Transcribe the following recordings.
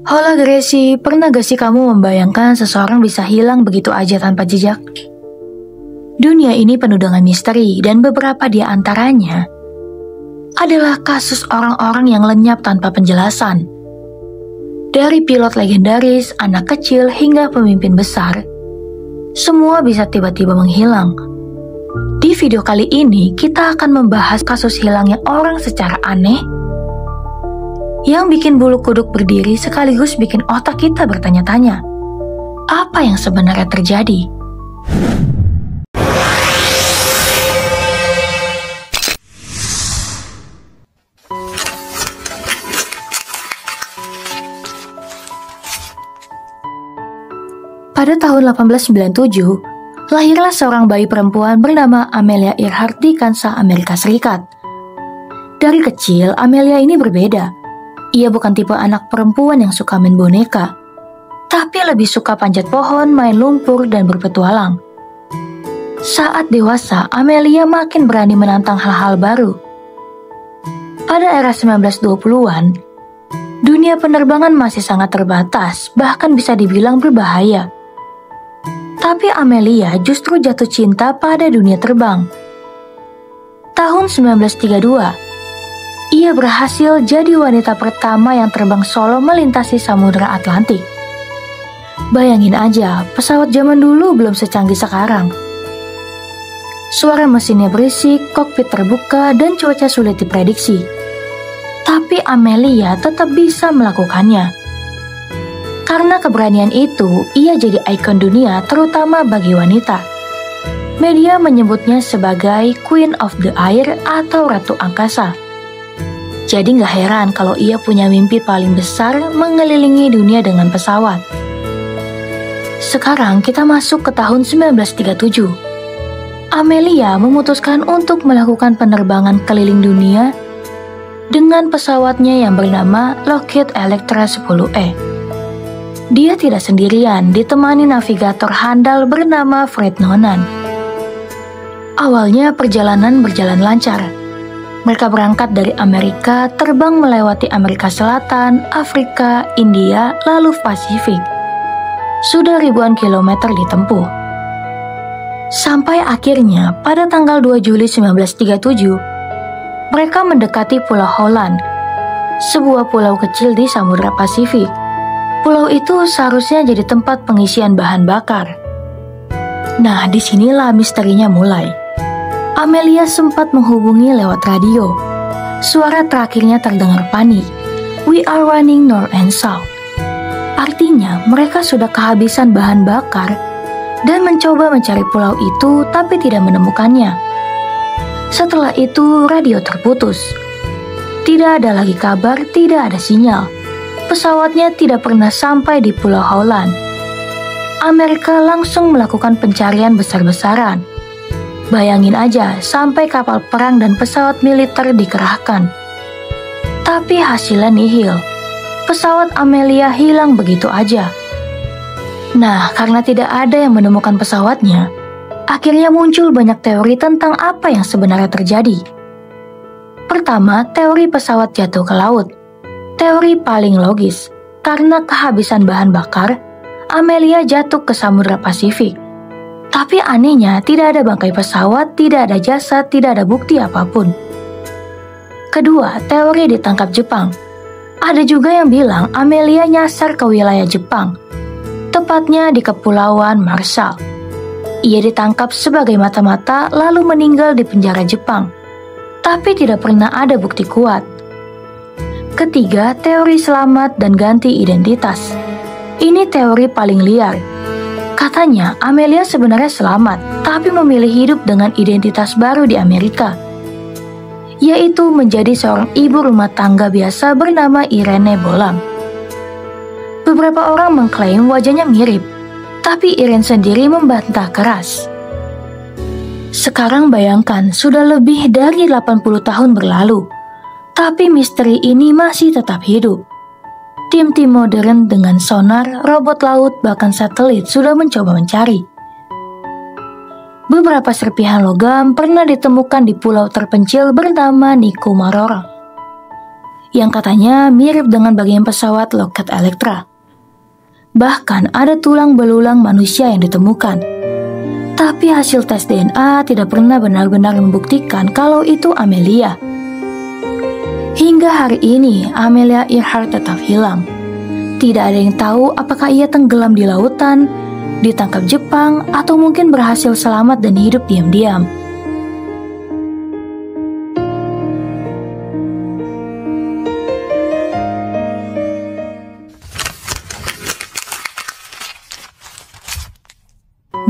Hola Gracie, pernah gak sih kamu membayangkan seseorang bisa hilang begitu aja tanpa jejak? Dunia ini penuh dengan misteri dan beberapa di antaranya adalah kasus orang-orang yang lenyap tanpa penjelasan. Dari pilot legendaris, anak kecil, hingga pemimpin besar, semua bisa tiba-tiba menghilang. Di video kali ini, kita akan membahas kasus hilangnya orang secara aneh yang bikin bulu kuduk berdiri sekaligus bikin otak kita bertanya-tanya, apa yang sebenarnya terjadi? Pada tahun 1897, lahirlah seorang bayi perempuan bernama Amelia Earhart di Kansas, Amerika Serikat. Dari kecil, Amelia ini berbeda. Ia bukan tipe anak perempuan yang suka main boneka, tapi lebih suka panjat pohon, main lumpur, dan berpetualang. Saat dewasa, Amelia makin berani menantang hal-hal baru. Pada era 1920-an, dunia penerbangan masih sangat terbatas, bahkan bisa dibilang berbahaya. Tapi Amelia justru jatuh cinta pada dunia terbang. Tahun 1932, ia berhasil jadi wanita pertama yang terbang solo melintasi Samudra Atlantik. Bayangin aja, pesawat zaman dulu belum secanggih sekarang. Suara mesinnya berisik, kokpit terbuka, dan cuaca sulit diprediksi. Tapi Amelia tetap bisa melakukannya. Karena keberanian itu, ia jadi ikon dunia terutama bagi wanita. Media menyebutnya sebagai Queen of the Air atau Ratu Angkasa. Jadi gak heran kalau ia punya mimpi paling besar mengelilingi dunia dengan pesawat. Sekarang kita masuk ke tahun 1937. Amelia memutuskan untuk melakukan penerbangan keliling dunia dengan pesawatnya yang bernama Lockheed Electra 10E. Dia tidak sendirian, ditemani navigator handal bernama Fred Noonan. Awalnya perjalanan berjalan lancar. Mereka berangkat dari Amerika, terbang melewati Amerika Selatan, Afrika, India, lalu Pasifik. Sudah ribuan kilometer ditempuh. Sampai akhirnya pada tanggal 2 Juli 1937, mereka mendekati Pulau Holland, sebuah pulau kecil di Samudra Pasifik. Pulau itu seharusnya jadi tempat pengisian bahan bakar. Nah, disinilah misterinya mulai. Amelia sempat menghubungi lewat radio. Suara terakhirnya terdengar panik. We are running north and south. Artinya mereka sudah kehabisan bahan bakar dan mencoba mencari pulau itu tapi tidak menemukannya. Setelah itu radio terputus. Tidak ada lagi kabar, tidak ada sinyal. Pesawatnya tidak pernah sampai di Pulau Holland. Amerika langsung melakukan pencarian besar-besaran. Bayangin aja, sampai kapal perang dan pesawat militer dikerahkan. Tapi hasilnya nihil. Pesawat Amelia hilang begitu aja. Nah, karena tidak ada yang menemukan pesawatnya, akhirnya muncul banyak teori tentang apa yang sebenarnya terjadi. Pertama, teori pesawat jatuh ke laut. Teori paling logis, karena kehabisan bahan bakar, Amelia jatuh ke Samudra Pasifik. Tapi anehnya, tidak ada bangkai pesawat, tidak ada jasad, tidak ada bukti apapun. Kedua, teori ditangkap Jepang. Ada juga yang bilang Amelia nyasar ke wilayah Jepang, tepatnya di Kepulauan Marshall. Ia ditangkap sebagai mata-mata lalu meninggal di penjara Jepang, tapi tidak pernah ada bukti kuat. Ketiga, teori selamat dan ganti identitas. Ini teori paling liar. Katanya, Amelia sebenarnya selamat, tapi memilih hidup dengan identitas baru di Amerika, yaitu menjadi seorang ibu rumah tangga biasa bernama Irene Bolam. Beberapa orang mengklaim wajahnya mirip, tapi Irene sendiri membantah keras. Sekarang bayangkan, sudah lebih dari 80 tahun berlalu, tapi misteri ini masih tetap hidup. Tim-tim modern dengan sonar, robot laut, bahkan satelit sudah mencoba mencari. Beberapa serpihan logam pernah ditemukan di pulau terpencil bernama Nikumaroro. yang katanya mirip dengan bagian pesawat Lockheed Electra. Bahkan ada tulang belulang manusia yang ditemukan. Tapi hasil tes DNA tidak pernah benar-benar membuktikan kalau itu Amelia. Hingga hari ini, Amelia Earhart tetap hilang. Tidak ada yang tahu apakah ia tenggelam di lautan, ditangkap Jepang, atau mungkin berhasil selamat dan hidup diam-diam.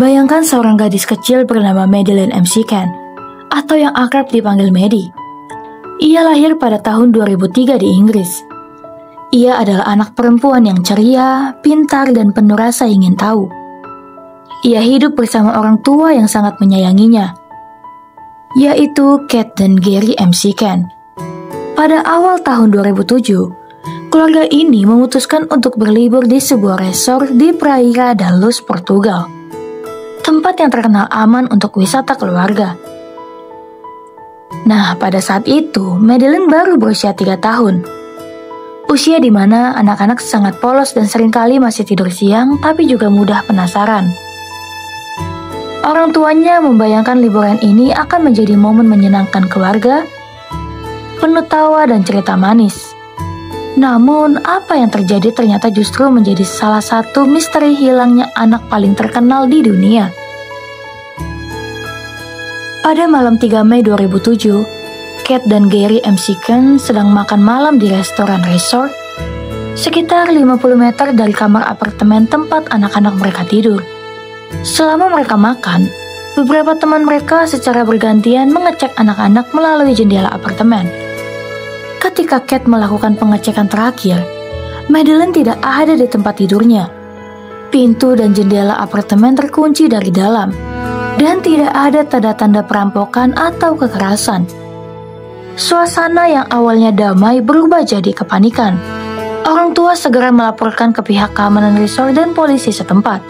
Bayangkan seorang gadis kecil bernama Madeleine McCann, atau yang akrab dipanggil Maddie. Ia lahir pada tahun 2003 di Inggris. Ia adalah anak perempuan yang ceria, pintar, dan penuh rasa ingin tahu. Ia hidup bersama orang tua yang sangat menyayanginya, yaitu Kate dan Gary McCann. Pada awal tahun 2007, keluarga ini memutuskan untuk berlibur di sebuah resort di Praia da Luz, Portugal. Tempat yang terkenal aman untuk wisata keluarga. Nah, pada saat itu, Madeleine baru berusia 3 tahun. Usia di mana anak-anak sangat polos dan seringkali masih tidur siang, tapi juga mudah penasaran. Orang tuanya membayangkan liburan ini akan menjadi momen menyenangkan keluarga, penuh tawa dan cerita manis. Namun, apa yang terjadi ternyata justru menjadi salah satu misteri hilangnya anak paling terkenal di dunia. Pada malam 3 Mei 2007, Kate dan Gary McCann sedang makan malam di restoran resort, sekitar 50 meter dari kamar apartemen tempat anak-anak mereka tidur. Selama mereka makan, beberapa teman mereka secara bergantian mengecek anak-anak melalui jendela apartemen. Ketika Kate melakukan pengecekan terakhir, Madeleine tidak ada di tempat tidurnya. Pintu dan jendela apartemen terkunci dari dalam, dan tidak ada tanda-tanda perampokan atau kekerasan. Suasana yang awalnya damai berubah jadi kepanikan. Orang tua segera melaporkan ke pihak keamanan resort dan polisi setempat.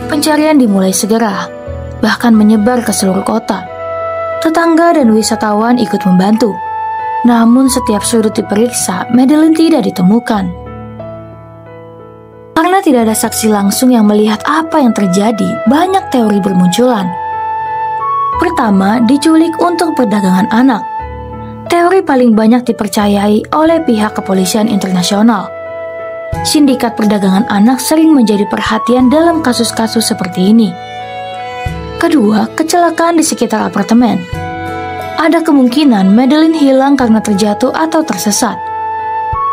Pencarian dimulai segera, bahkan menyebar ke seluruh kota. Tetangga dan wisatawan ikut membantu. Namun setiap sudut diperiksa, Madeleine tidak ditemukan. Karena tidak ada saksi langsung yang melihat apa yang terjadi, banyak teori bermunculan. Pertama, diculik untuk perdagangan anak. Teori paling banyak dipercayai oleh pihak kepolisian internasional. Sindikat perdagangan anak sering menjadi perhatian dalam kasus-kasus seperti ini. Kedua, kecelakaan di sekitar apartemen. Ada kemungkinan Madeleine hilang karena terjatuh atau tersesat.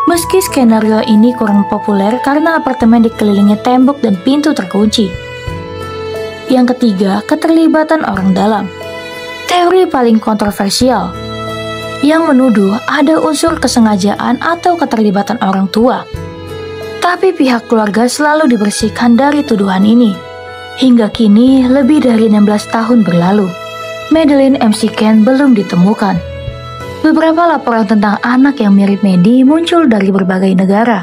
Meski skenario ini kurang populer karena apartemen dikelilingi tembok dan pintu terkunci. Yang ketiga, keterlibatan orang dalam. Teori paling kontroversial, yang menuduh ada unsur kesengajaan atau keterlibatan orang tua. Tapi pihak keluarga selalu dibersihkan dari tuduhan ini. Hingga kini, lebih dari 16 tahun berlalu, Madeleine McCann belum ditemukan. Beberapa laporan tentang anak yang mirip Maddie muncul dari berbagai negara,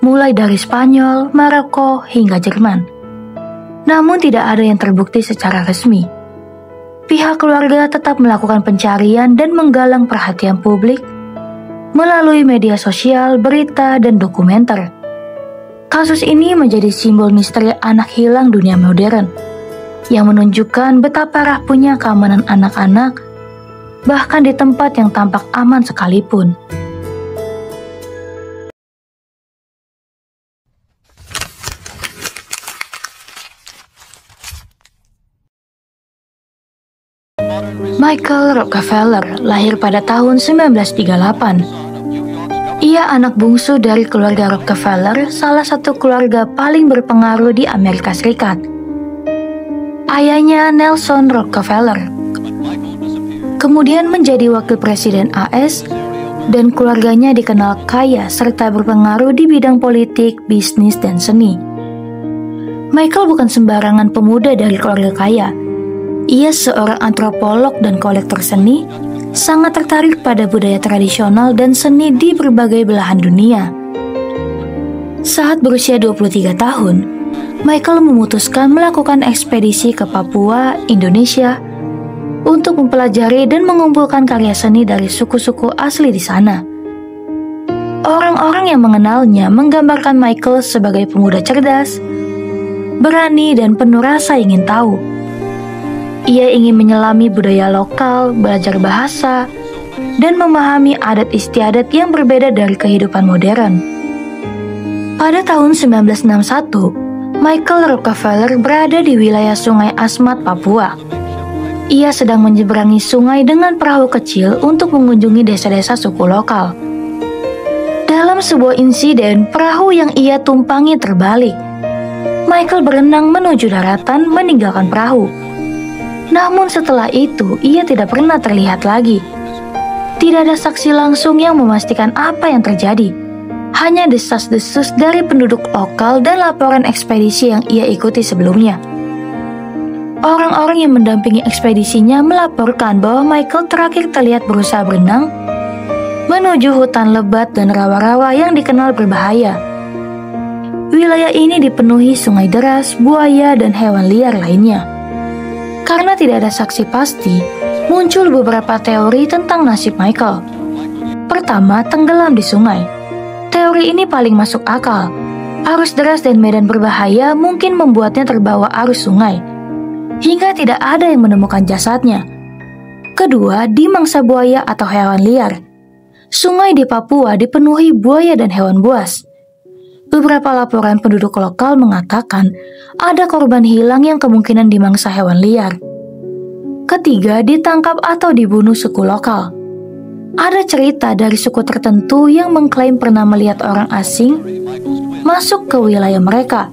mulai dari Spanyol, Maroko, hingga Jerman. Namun tidak ada yang terbukti secara resmi. Pihak keluarga tetap melakukan pencarian dan menggalang perhatian publik melalui media sosial, berita, dan dokumenter. Kasus ini menjadi simbol misteri anak hilang dunia modern, yang menunjukkan betapa rapuhnya keamanan anak-anak, bahkan di tempat yang tampak aman sekalipun. Michael Rockefeller lahir pada tahun 1938. Ia anak bungsu dari keluarga Rockefeller, salah satu keluarga paling berpengaruh di Amerika Serikat. Ayahnya Nelson Rockefeller kemudian menjadi wakil presiden AS, dan keluarganya dikenal kaya serta berpengaruh di bidang politik, bisnis, dan seni. Michael bukan sembarangan pemuda dari keluarga kaya. Ia seorang antropolog dan kolektor seni, sangat tertarik pada budaya tradisional dan seni di berbagai belahan dunia. Saat berusia 23 tahun, Michael memutuskan melakukan ekspedisi ke Papua, Indonesia, untuk mempelajari dan mengumpulkan karya seni dari suku-suku asli di sana. Orang-orang yang mengenalnya menggambarkan Michael sebagai pemuda cerdas, berani, dan penuh rasa ingin tahu. Ia ingin menyelami budaya lokal, belajar bahasa, dan memahami adat istiadat yang berbeda dari kehidupan modern. Pada tahun 1961, Michael Rockefeller berada di wilayah Sungai Asmat, Papua. Ia sedang menyeberangi sungai dengan perahu kecil untuk mengunjungi desa-desa suku lokal. Dalam sebuah insiden, perahu yang ia tumpangi terbalik. Michael berenang menuju daratan meninggalkan perahu. Namun setelah itu, ia tidak pernah terlihat lagi. Tidak ada saksi langsung yang memastikan apa yang terjadi. Hanya desas-desus dari penduduk lokal dan laporan ekspedisi yang ia ikuti sebelumnya. Orang-orang yang mendampingi ekspedisinya melaporkan bahwa Michael terakhir terlihat berusaha berenang menuju hutan lebat dan rawa-rawa yang dikenal berbahaya. Wilayah ini dipenuhi sungai deras, buaya, dan hewan liar lainnya. Karena tidak ada saksi pasti, muncul beberapa teori tentang nasib Michael. Pertama, tenggelam di sungai. Teori ini paling masuk akal. Arus deras dan medan berbahaya mungkin membuatnya terbawa arus sungai, hingga tidak ada yang menemukan jasadnya. Kedua, dimangsa buaya atau hewan liar. Sungai di Papua dipenuhi buaya dan hewan buas. Beberapa laporan penduduk lokal mengatakan ada korban hilang yang kemungkinan dimangsa hewan liar. Ketiga, ditangkap atau dibunuh suku lokal. Ada cerita dari suku tertentu yang mengklaim pernah melihat orang asing masuk ke wilayah mereka.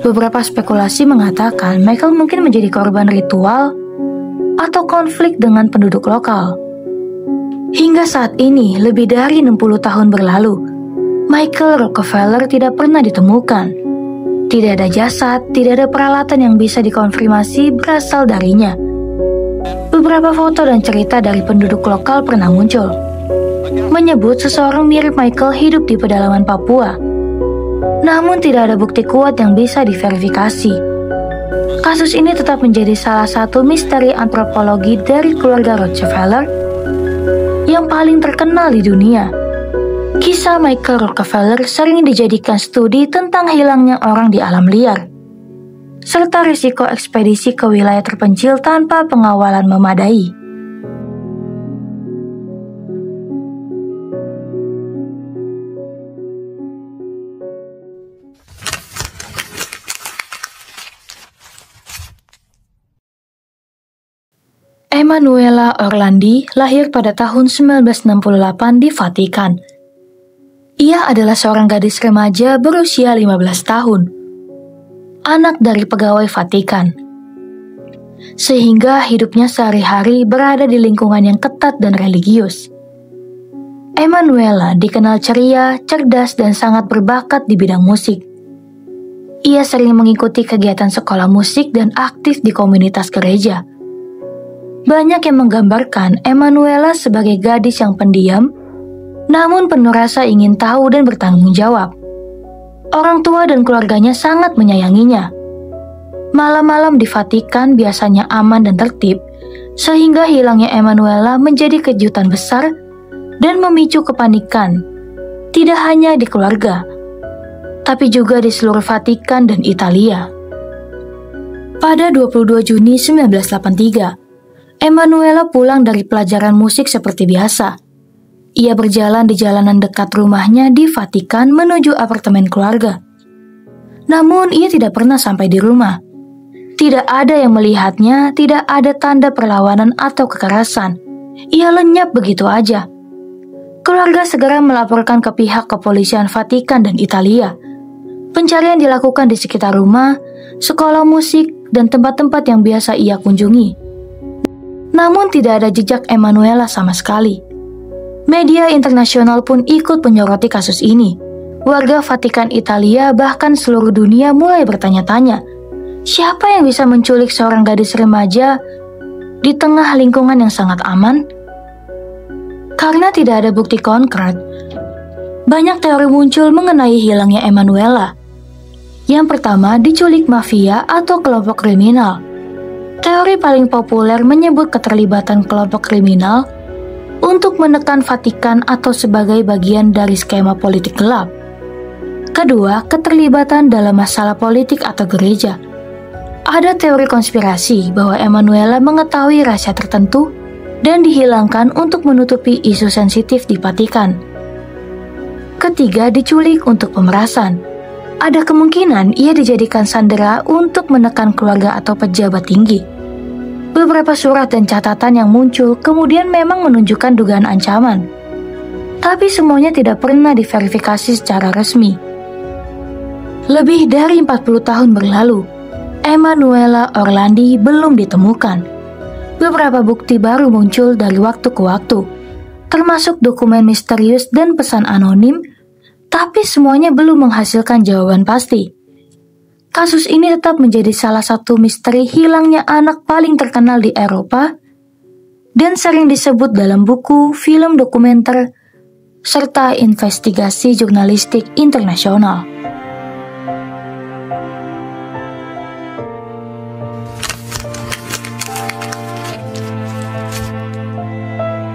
Beberapa spekulasi mengatakan Michael mungkin menjadi korban ritual atau konflik dengan penduduk lokal. Hingga saat ini, lebih dari 60 tahun berlalu, Michael Rockefeller tidak pernah ditemukan. Tidak ada jasad, tidak ada peralatan yang bisa dikonfirmasi berasal darinya. Beberapa foto dan cerita dari penduduk lokal pernah muncul, menyebut seseorang mirip Michael hidup di pedalaman Papua. Namun tidak ada bukti kuat yang bisa diverifikasi. Kasus ini tetap menjadi salah satu misteri antropologi dari keluarga Rockefeller yang paling terkenal di dunia. Kisah Michael Rockefeller sering dijadikan studi tentang hilangnya orang di alam liar, serta risiko ekspedisi ke wilayah terpencil tanpa pengawalan memadai. Emanuela Orlandi lahir pada tahun 1968 di Vatikan. Ia adalah seorang gadis remaja berusia 15 tahun, anak dari pegawai Vatikan. Sehingga hidupnya sehari-hari berada di lingkungan yang ketat dan religius. Emanuela dikenal ceria, cerdas, dan sangat berbakat di bidang musik. Ia sering mengikuti kegiatan sekolah musik dan aktif di komunitas gereja. Banyak yang menggambarkan Emanuela sebagai gadis yang pendiam, namun penuh rasa ingin tahu dan bertanggung jawab. Orang tua dan keluarganya sangat menyayanginya. Malam-malam di Vatikan biasanya aman dan tertib, sehingga hilangnya Emanuela menjadi kejutan besar dan memicu kepanikan, tidak hanya di keluarga, tapi juga di seluruh Vatikan dan Italia. Pada 22 Juni 1983, Emanuela pulang dari pelajaran musik seperti biasa. Ia berjalan di jalanan dekat rumahnya di Vatikan menuju apartemen keluarga. Namun ia tidak pernah sampai di rumah. Tidak ada yang melihatnya, tidak ada tanda perlawanan atau kekerasan. Ia lenyap begitu aja. Keluarga segera melaporkan ke pihak kepolisian Vatikan dan Italia. Pencarian dilakukan di sekitar rumah, sekolah musik, dan tempat-tempat yang biasa ia kunjungi. Namun tidak ada jejak Emanuela sama sekali. Media internasional pun ikut menyoroti kasus ini. Warga Vatikan Italia bahkan seluruh dunia mulai bertanya-tanya, siapa yang bisa menculik seorang gadis remaja di tengah lingkungan yang sangat aman? Karena tidak ada bukti konkret, banyak teori muncul mengenai hilangnya Emanuela. Yang pertama, diculik mafia atau kelompok kriminal. Teori paling populer menyebut keterlibatan kelompok kriminal untuk menekan Vatikan atau sebagai bagian dari skema politik gelap. Kedua, keterlibatan dalam masalah politik atau gereja. Ada teori konspirasi bahwa Emanuela mengetahui rahasia tertentu dan dihilangkan untuk menutupi isu sensitif di Vatikan. Ketiga, diculik untuk pemerasan. Ada kemungkinan ia dijadikan sandera untuk menekan keluarga atau pejabat tinggi. Beberapa surat dan catatan yang muncul kemudian memang menunjukkan dugaan ancaman. Tapi semuanya tidak pernah diverifikasi secara resmi. Lebih dari 40 tahun berlalu, Emanuela Orlandi belum ditemukan. Beberapa bukti baru muncul dari waktu ke waktu, termasuk dokumen misterius dan pesan anonim, tapi semuanya belum menghasilkan jawaban pasti. Kasus ini tetap menjadi salah satu misteri hilangnya anak paling terkenal di Eropa dan sering disebut dalam buku, film dokumenter, serta investigasi jurnalistik internasional.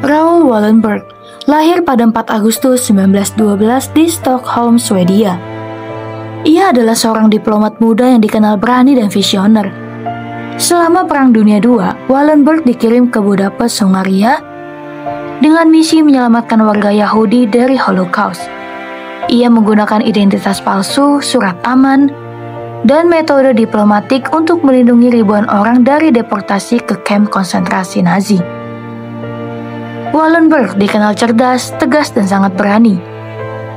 Raoul Wallenberg lahir pada 4 Agustus 1912 di Stockholm, Swedia. Ia adalah seorang diplomat muda yang dikenal berani dan visioner. Selama Perang Dunia II, Wallenberg dikirim ke Budapest, Hungaria dengan misi menyelamatkan warga Yahudi dari Holocaust. Ia menggunakan identitas palsu, surat aman, dan metode diplomatik untuk melindungi ribuan orang dari deportasi ke kamp konsentrasi Nazi. Wallenberg dikenal cerdas, tegas, dan sangat berani.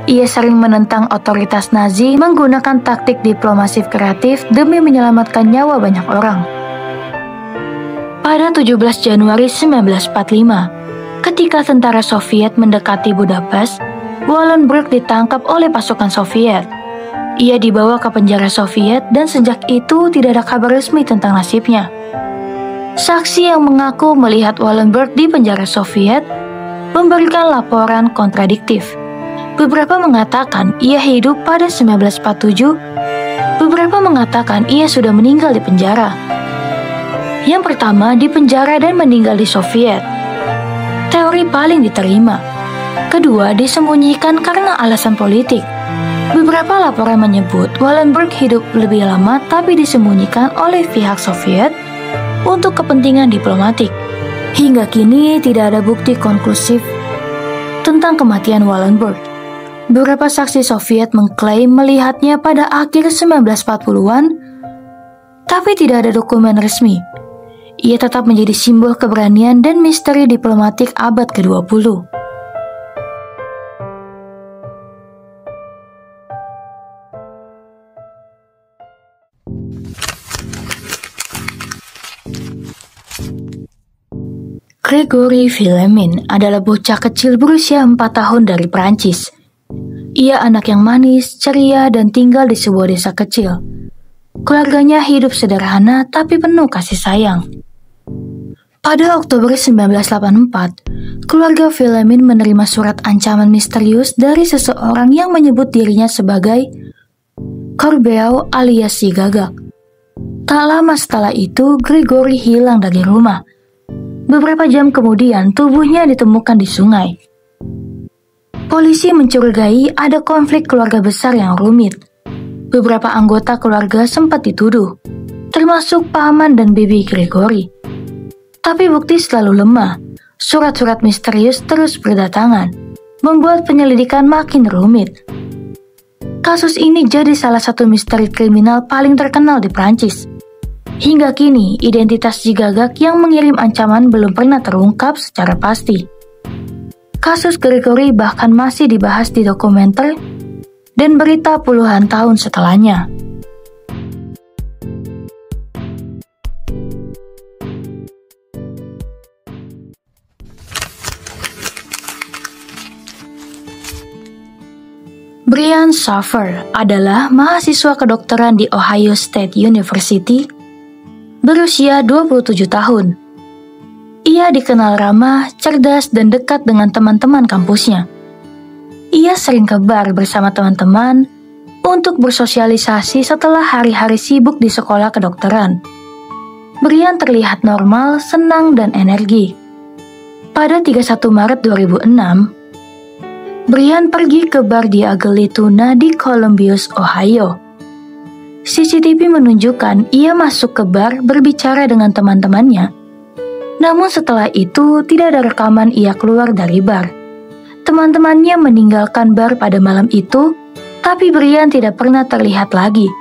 Ia sering menentang otoritas Nazi menggunakan taktik diplomasi kreatif demi menyelamatkan nyawa banyak orang. Pada 17 Januari 1945, ketika tentara Soviet mendekati Budapest, Wallenberg ditangkap oleh pasukan Soviet. Ia dibawa ke penjara Soviet dan sejak itu tidak ada kabar resmi tentang nasibnya. Saksi yang mengaku melihat Wallenberg di penjara Soviet memberikan laporan kontradiktif. Beberapa mengatakan ia hidup pada 1947, beberapa mengatakan ia sudah meninggal di penjara. Yang pertama di penjara dan meninggal di Soviet. Teori paling diterima. Kedua, disembunyikan karena alasan politik. Beberapa laporan menyebut Wallenberg hidup lebih lama tapi disembunyikan oleh pihak Soviet untuk kepentingan diplomatik. Hingga kini tidak ada bukti konklusif tentang kematian Wallenberg. Beberapa saksi Soviet mengklaim melihatnya pada akhir 1940-an, tapi tidak ada dokumen resmi. Ia tetap menjadi simbol keberanian dan misteri diplomatik abad ke-20. Gregory Fillemin adalah bocah kecil berusia 4 tahun dari Prancis. Ia anak yang manis, ceria, dan tinggal di sebuah desa kecil. Keluarganya hidup sederhana tapi penuh kasih sayang. Pada Oktober 1984, keluarga Fillemin menerima surat ancaman misterius dari seseorang yang menyebut dirinya sebagai Corbeau alias si Gagak. Tak lama setelah itu, Gregory hilang dari rumah. Beberapa jam kemudian, tubuhnya ditemukan di sungai. Polisi mencurigai ada konflik keluarga besar yang rumit. Beberapa anggota keluarga sempat dituduh, termasuk paman dan bibi Gregory. Tapi bukti selalu lemah. Surat-surat misterius terus berdatangan, membuat penyelidikan makin rumit. Kasus ini jadi salah satu misteri kriminal paling terkenal di Prancis. Hingga kini, identitas si Gagak yang mengirim ancaman belum pernah terungkap secara pasti. Kasus Gregory bahkan masih dibahas di dokumenter dan berita puluhan tahun setelahnya. Brian Shaffer adalah mahasiswa kedokteran di Ohio State University berusia 27 tahun. Ia dikenal ramah, cerdas, dan dekat dengan teman-teman kampusnya. Ia sering ke bar bersama teman-teman untuk bersosialisasi setelah hari-hari sibuk di sekolah kedokteran. Brian terlihat normal, senang, dan energi. Pada 31 Maret 2006, Brian pergi ke bar di Agli Tuna di Columbus, Ohio. CCTV menunjukkan ia masuk ke bar berbicara dengan teman-temannya. Namun setelah itu tidak ada rekaman ia keluar dari bar. Teman-temannya meninggalkan bar pada malam itu, tapi Brian tidak pernah terlihat lagi.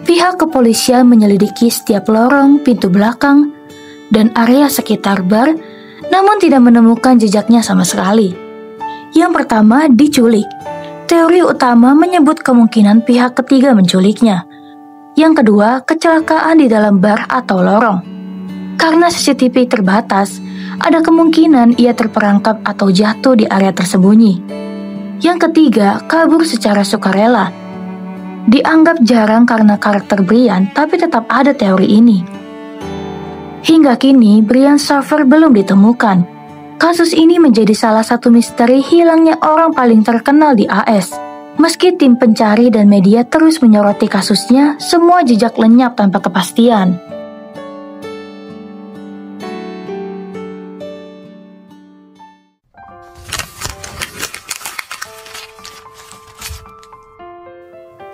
Pihak kepolisian menyelidiki setiap lorong, pintu belakang, dan area sekitar bar, namun tidak menemukan jejaknya sama sekali. Yang pertama, diculik. Teori utama menyebut kemungkinan pihak ketiga menculiknya. Yang kedua, kecelakaan di dalam bar atau lorong. Karena CCTV terbatas, ada kemungkinan ia terperangkap atau jatuh di area tersembunyi. Yang ketiga, kabur secara sukarela. Dianggap jarang karena karakter Brian, tapi tetap ada teori ini. Hingga kini, Brian Shaffer belum ditemukan. Kasus ini menjadi salah satu misteri hilangnya orang paling terkenal di AS. Meski tim pencari dan media terus menyoroti kasusnya, semua jejak lenyap tanpa kepastian.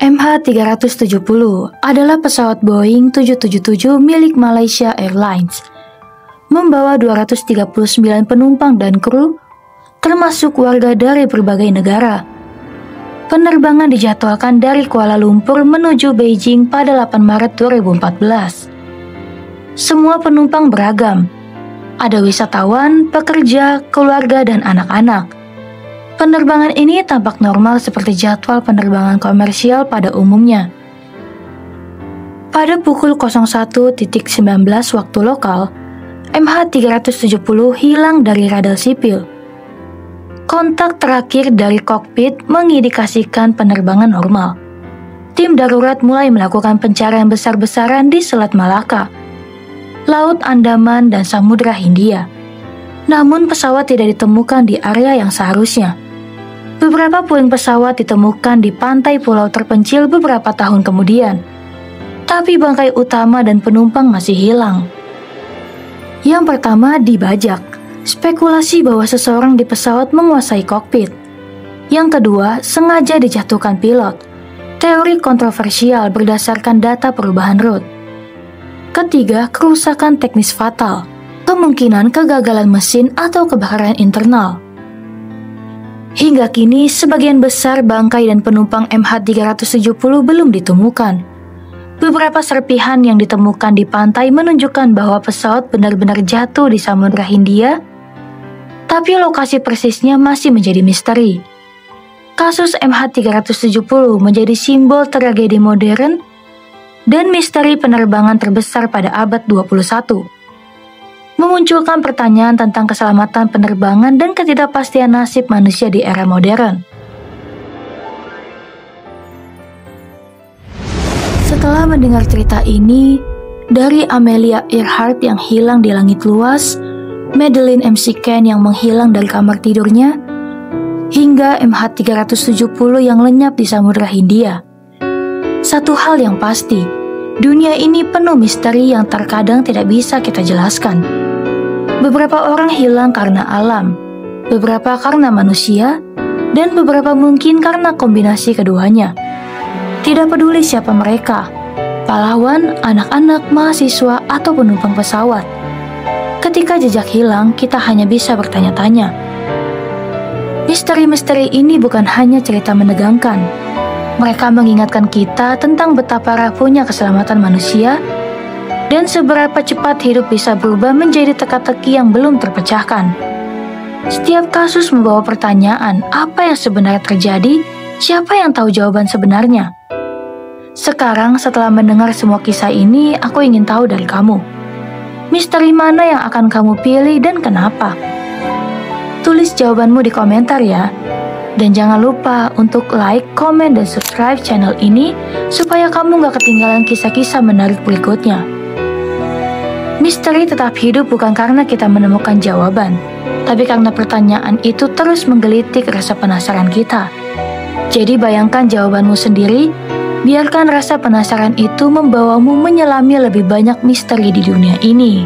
MH370 adalah pesawat Boeing 777 milik Malaysia Airlines. Membawa 239 penumpang dan kru, termasuk warga dari berbagai negara. Penerbangan dijadwalkan dari Kuala Lumpur menuju Beijing pada 8 Maret 2014. Semua penumpang beragam. Ada wisatawan, pekerja, keluarga, dan anak-anak. Penerbangan ini tampak normal seperti jadwal penerbangan komersial pada umumnya. Pada pukul 01.19 waktu lokal, MH370 hilang dari radar sipil. Kontak terakhir dari kokpit mengindikasikan penerbangan normal. Tim darurat mulai melakukan pencarian besar-besaran di Selat Malaka, Laut Andaman, dan Samudra Hindia. Namun pesawat tidak ditemukan di area yang seharusnya. Beberapa puing pesawat ditemukan di pantai pulau terpencil beberapa tahun kemudian. Tapi bangkai utama dan penumpang masih hilang. Yang pertama, dibajak. Spekulasi bahwa seseorang di pesawat menguasai kokpit. Yang kedua, sengaja dijatuhkan pilot. Teori kontroversial berdasarkan data perubahan rute. Ketiga, kerusakan teknis fatal. Kemungkinan kegagalan mesin atau kebakaran internal. Hingga kini, sebagian besar bangkai dan penumpang MH370 belum ditemukan. Beberapa serpihan yang ditemukan di pantai menunjukkan bahwa pesawat benar-benar jatuh di Samudra Hindia, tapi lokasi persisnya masih menjadi misteri. Kasus MH370 menjadi simbol tragedi modern dan misteri penerbangan terbesar pada abad 21. Memunculkan pertanyaan tentang keselamatan penerbangan dan ketidakpastian nasib manusia di era modern. Setelah mendengar cerita ini, dari Amelia Earhart yang hilang di langit luas, Madeleine McCann yang menghilang dari kamar tidurnya, hingga MH370 yang lenyap di Samudra Hindia. Satu hal yang pasti, dunia ini penuh misteri yang terkadang tidak bisa kita jelaskan. Beberapa orang hilang karena alam, beberapa karena manusia, dan beberapa mungkin karena kombinasi keduanya. Tidak peduli siapa mereka, pahlawan, anak-anak, mahasiswa, atau penumpang pesawat. Ketika jejak hilang, kita hanya bisa bertanya-tanya. Misteri-misteri ini bukan hanya cerita menegangkan. Mereka mengingatkan kita tentang betapa rapuhnya keselamatan manusia dan seberapa cepat hidup bisa berubah menjadi teka-teki yang belum terpecahkan. Setiap kasus membawa pertanyaan, apa yang sebenarnya terjadi? Siapa yang tahu jawaban sebenarnya? Sekarang setelah mendengar semua kisah ini, aku ingin tahu dari kamu. Misteri mana yang akan kamu pilih dan kenapa? Tulis jawabanmu di komentar ya. Dan jangan lupa untuk like, komen, dan subscribe channel ini supaya kamu gak ketinggalan kisah-kisah menarik berikutnya. Misteri tetap hidup bukan karena kita menemukan jawaban, tapi karena pertanyaan itu terus menggelitik rasa penasaran kita. Jadi bayangkan jawabanmu sendiri. Biarkan rasa penasaran itu membawamu menyelami lebih banyak misteri di dunia ini.